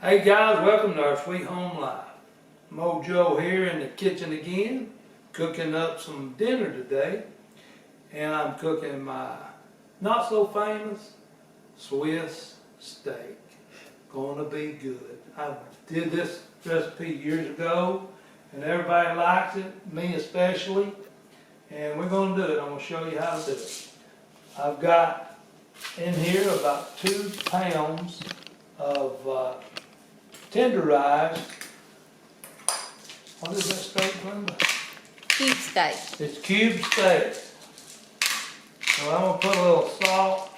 Hey guys, welcome to our Sweet Home Life. Mojo here in the kitchen again, cooking up some dinner today. And I'm cooking my not so famous Swiss steak. Gonna be good. I did this recipe years ago and everybody likes it, me especially. And we're gonna do it. I'm gonna show you how to do it. I've got in here about 2 pounds of tenderized, what is that steak, Glenda? Cube steak. It's cube steak. So I'm gonna put a little salt,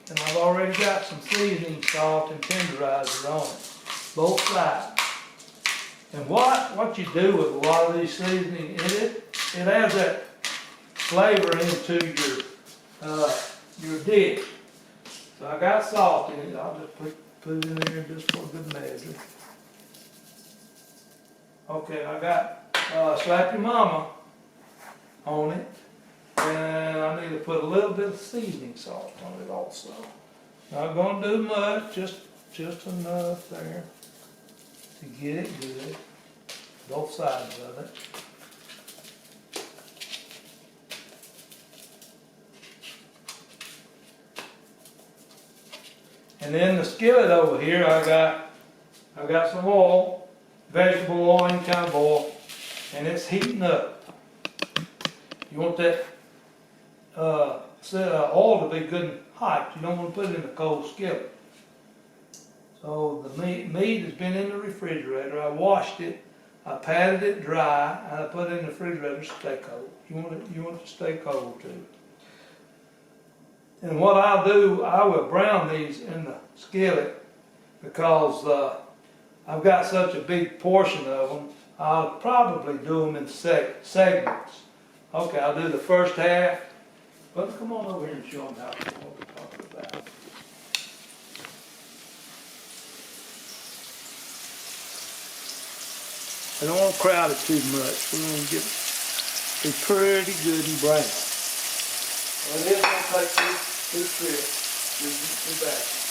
and I've already got some seasoning salt and tenderizer on it, both sides. And what you do with a lot of these seasoning, it adds that flavor into your dish. So I got salt in it. I'll just put it in there just for good measure. Okay, I got Slap Your Mama on it, and I need to put a little bit of seasoning salt on it also. Not gonna do much, just enough there to get it good, both sides of it. And then the skillet over here, I got some oil. Vegetable oil, any kind of oil, and it's heating up. You want that oil to be good and hot. You don't want to put it in a cold skillet. So the meat has been in the refrigerator. I washed it, I patted it dry, and I put it in the refrigerator to stay cold. You want it to stay cold too. And what I'll do, I will brown these in the skillet because I've got such a big portion of them, I'll probably do them in segments. Okay, I'll do the first half, but come on over here and show them what we're talking about. I don't want to crowd it too much. We want to get it pretty good and brown. Well, it is going to take two trips, two batches.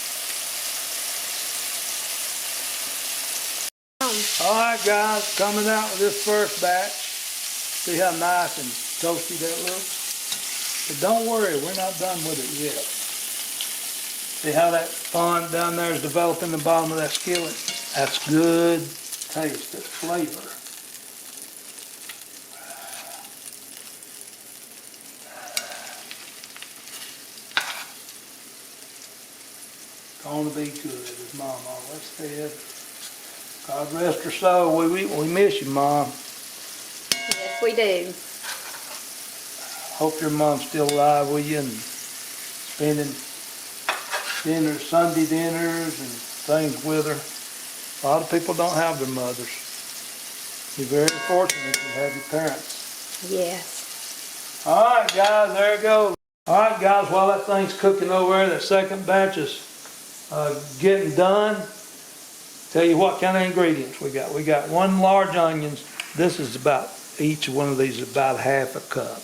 Alright guys, coming out with this first batch. See how nice and toasty that looks? But don't worry, we're not done with it yet. See how that fond down there is developing the bottom of that skillet? That's good taste, that's flavor. Gonna be good, as Mom always said. God rest her soul. We miss you, Mom. Yes, we do. Hope your mom's still alive with you and spending dinners, Sunday dinners and things with her. A lot of people don't have their mothers. You're very fortunate to have your parents. Yes. Alright guys, there it goes. Alright guys, while that thing's cooking over there, that second batch is getting done. Tell you what kind of ingredients we got. We got 1 large onions. This is about, each one of these is about half a cup.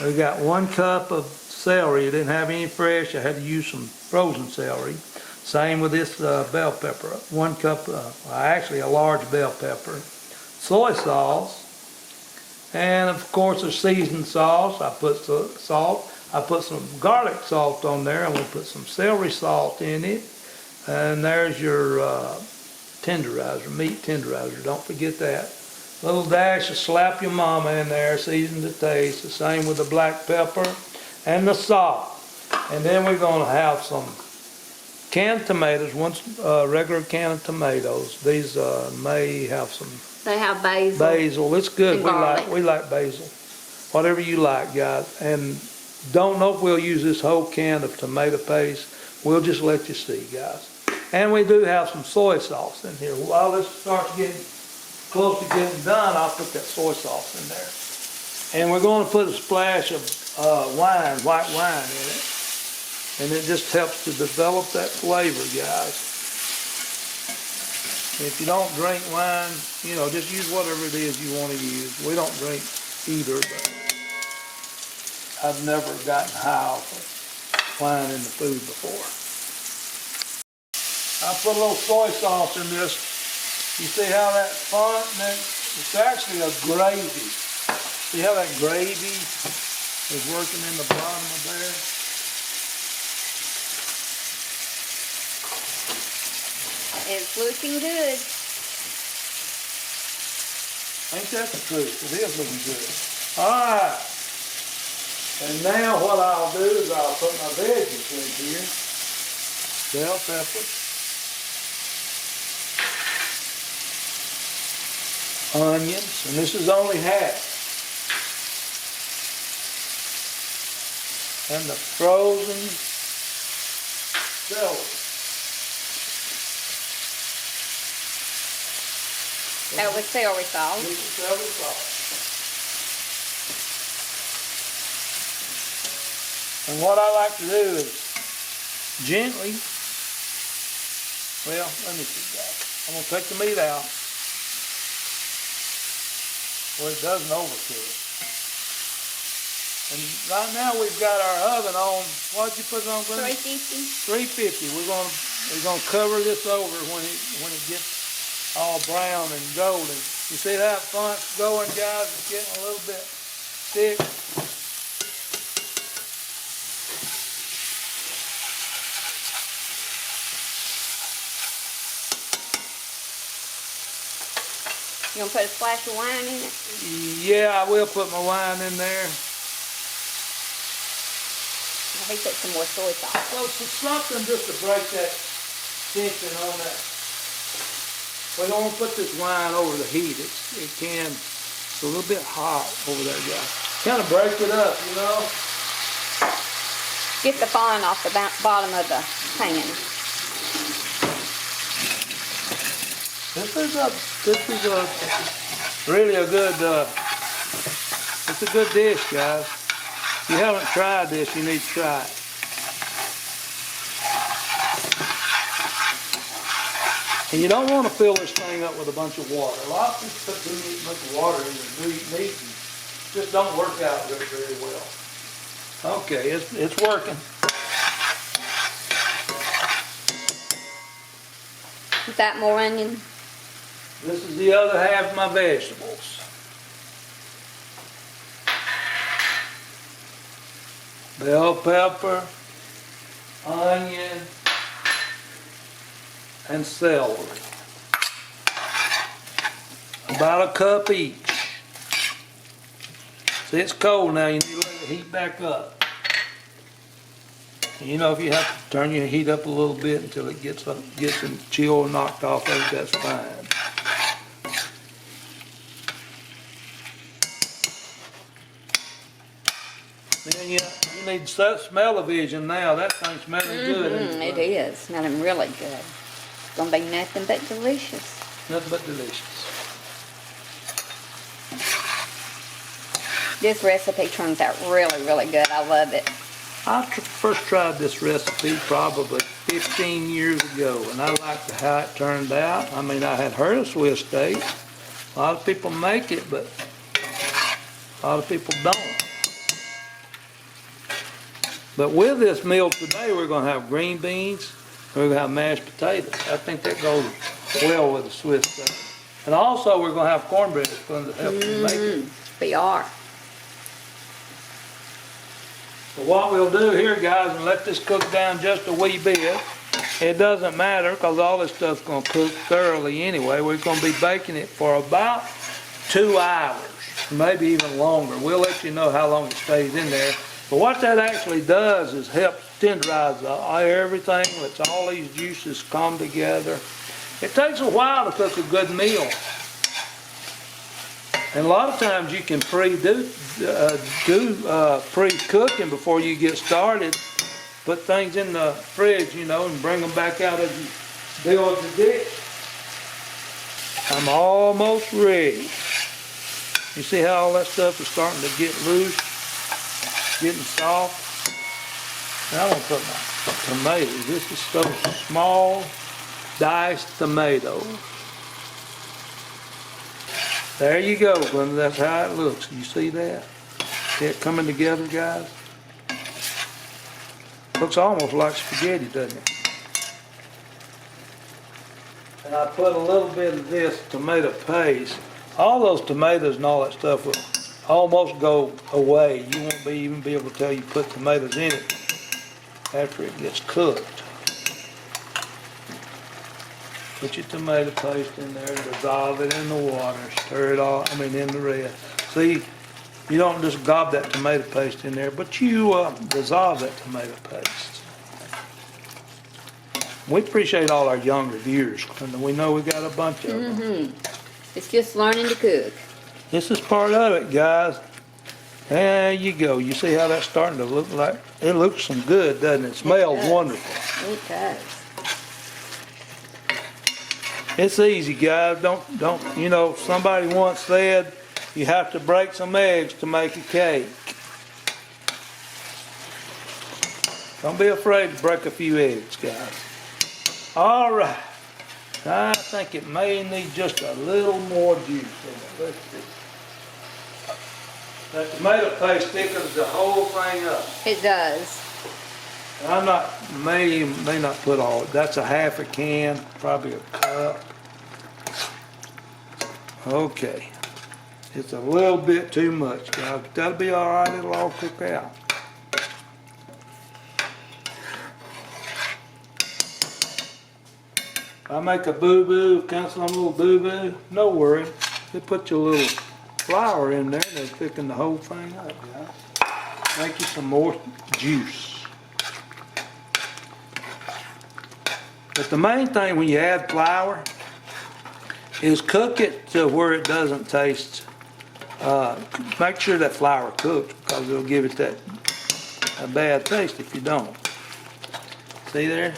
We got 1 cup of celery. I didn't have any fresh. I had to use some frozen celery. Same with this bell pepper. 1 cup, actually a large bell pepper. Soy sauce. And of course a seasoned sauce. I put salt. I put some garlic salt on there. I'm going to put some celery salt in it. And there's your tenderizer, meat tenderizer, don't forget that. Little dash of Slap Your Mama in there, seasoned to taste. The same with the black pepper and the salt. And then we're going to have some canned tomatoes, 1 regular can of tomatoes. These may have some. They have basil. Basil, it's good. We like basil. Whatever you like, guys. And don't know if we'll use this whole can of tomato paste. We'll just let you see, guys. And we do have some soy sauce in here. While this starts getting close to getting done, I'll put that soy sauce in there. And we're going to put a splash of wine, white wine in it. And it just helps to develop that flavor, guys. If you don't drink wine, you know, just use whatever it is you want to use. We don't drink either, but I've never gotten high off of wine in the food before. I put a little soy sauce in this. You see how that font, and then it's actually a gravy. See how that gravy is working in the bottom of there? It's looking good. Ain't that the truth? It is looking good. All right. And now what I'll do is I'll put my veggies in here. Bell pepper. Onions, and this is only half. And the frozen celery. That was celery sauce. This is celery sauce. And what I like to do is gently, well, let me see that. I'm gonna take the meat out where it doesn't overcook. And right now we've got our oven on, what'd you put it on, Glenn? 350. 350. We're gonna cover this over when it gets all brown and golden. You see that font's going, guys? It's getting a little bit thick. You gonna put a splash of wine in it? Yeah, I will put my wine in there. He put some more soy sauce. Well, something just to break that tension on that. We don't want to put this wine over the heat. It's a little bit hot over there, guys. Kind of break it up, you know. Get the fond off the bottom of the pan. This is really a good, it's a good dish, guys. If you haven't tried this, you need to try it. And you don't want to fill this thing up with a bunch of water. A lot of people put too much water in the meat and just don't work out very, very well. Okay, it's working. Is that more onion? This is the other half of my vegetables. Bell pepper, onion, and celery. About a cup each. See, it's cold now, you need to let it heat back up. And you know, if you have to turn your heat up a little bit until it gets some chill knocked off of it, that's fine. Man, you need smell-o-vision now. That thing's smelling good. It is smelling really good. It's gonna be nothing but delicious. Nothing but delicious. This recipe turns out really, really good. I love it. I first tried this recipe probably 15 years ago, and I liked how it turned out. I mean, I had heard of Swiss steak. A lot of people make it, but a lot of people don't. But with this meal today, we're going to have green beans, we're going to have mashed potatoes. I think that goes well with the Swiss steak. And also, we're going to have cornbread that's going to help you make it. We are. So what we'll do here, guys, and let this cook down just a wee bit. It doesn't matter because all this stuff's going to cook thoroughly anyway. We're going to be baking it for about 2 hours, maybe even longer. We'll let you know how long it stays in there. But what that actually does is help tenderize everything. Lets all these juices come together. It takes a while to cook a good meal. And a lot of times you can pre-cooking before you get started. Put things in the fridge, you know, and bring them back out as you build the dish. I'm almost ready. You see how all that stuff is starting to get loose, getting soft? Now I'm going to put my tomatoes. This is those small diced tomatoes. There you go, Glenda. That's how it looks. You see that? See it coming together, guys? Looks almost like spaghetti, doesn't it? and I put a little bit of this tomato paste, all those tomatoes and all that stuff will almost go away. You won't even be able to tell you put tomatoes in it after it gets cooked. Put your tomato paste in there, dissolve it in the water, stir it all, in the rest. See, you don't just gob that tomato paste in there, but you dissolve that tomato paste. We appreciate all our younger viewers, and we know we got a bunch of them. It's just learning to cook. This is part of it, guys. There you go. You see how that's starting to look like? It looks some good, doesn't it? It smells wonderful. It does. It's easy, guys. Don't, somebody once said you have to break some eggs to make a cake. Don't be afraid to break a few eggs, guys. All right. I think it may need just a little more juice in it. Let's see. That tomato paste thickens the whole thing up. It does. I'm may not put all, that's a half a can, probably a cup. Okay. It's a little bit too much, guys. That'll be all right, it'll all cook out. If I make a boo-boo, kind of some little boo-boo, no worry. They put your little flour in there and it'll thicken the whole thing up, guys. Make you some more juice. But the main thing when you add flour is cook it to where it doesn't taste. Make sure that flour cooks because it'll give it a bad taste if you don't. See there?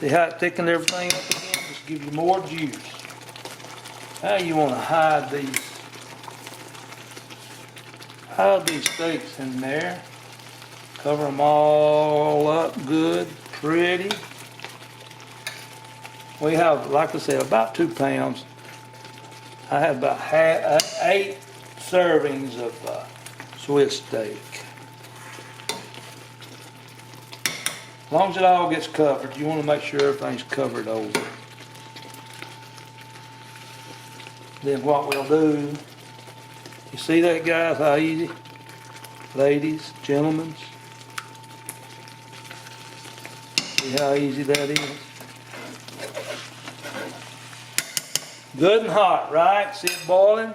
See how it thickened everything up again? Just give you more juice. Now you want to hide these steaks in there. Cover them all up good, pretty. We have, like I said, about 2 pounds. I have about 8 servings of Swiss steak. As long as it all gets covered, you want to make sure everything's covered over. Then what we'll do, you see that, guys, how easy? Ladies, gentlemen, see how easy that is? Good and hot, right? See it boiling?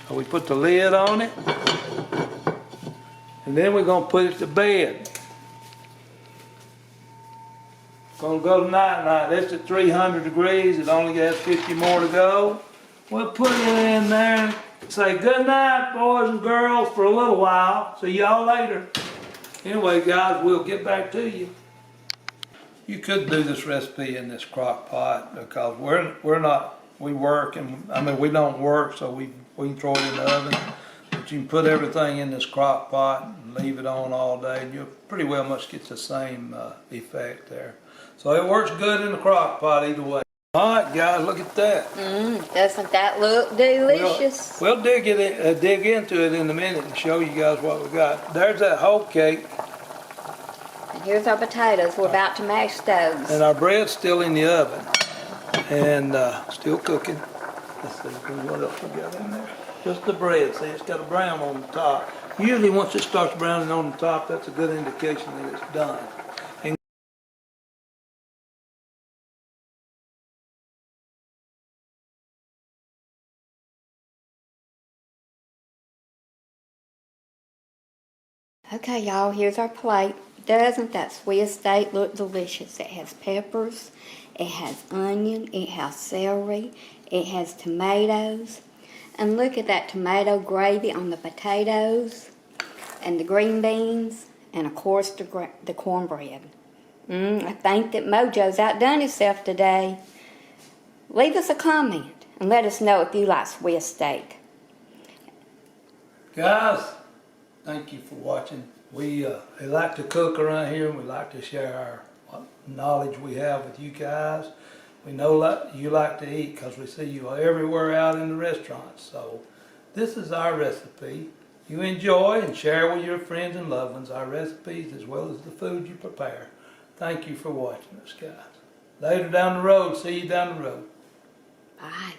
So we put the lid on it. And then we're going to put it to bed. Going to go tonight. It's at 300 degrees. It only has 50 more to go. We'll put it in there and say good night, boys and girls, for a little while. See y'all later. Anyway, guys, we'll get back to you. You could do this recipe in this crock pot because we work and we don't work, so we can throw it in the oven. But you can put everything in this crock pot and leave it on all day and you'll pretty well much get the same effect there. So it works good in the crock pot either way. All right, guys, look at that. Doesn't that look delicious? We'll dig into it in a minute and show you guys what we got. There's that whole cake. And here's our potatoes. We're about to mash those. And our bread's still in the oven and still cooking. Let's see what else we got in there. Just the bread. See, it's got a brown on the top. Usually once it starts browning on the top, that's a good indication that it's done. Okay, y'all, here's our plate. Doesn't that Swiss steak look delicious? It has peppers, it has onion, it has celery, it has tomatoes. And look at that tomato gravy on the potatoes and the green beans and, of course, the cornbread. I think that Mojo's outdone himself today. Leave us a comment and let us know if you like Swiss steak. Guys, thank you for watching. We like to cook around here and we like to share our knowledge we have with you guys. We know you like to eat because we see you everywhere out in the restaurants. So this is our recipe. You enjoy and share with your friends and loved ones our recipes as well as the food you prepare. Thank you for watching us, guys. Later down the road. See you down the road. Bye.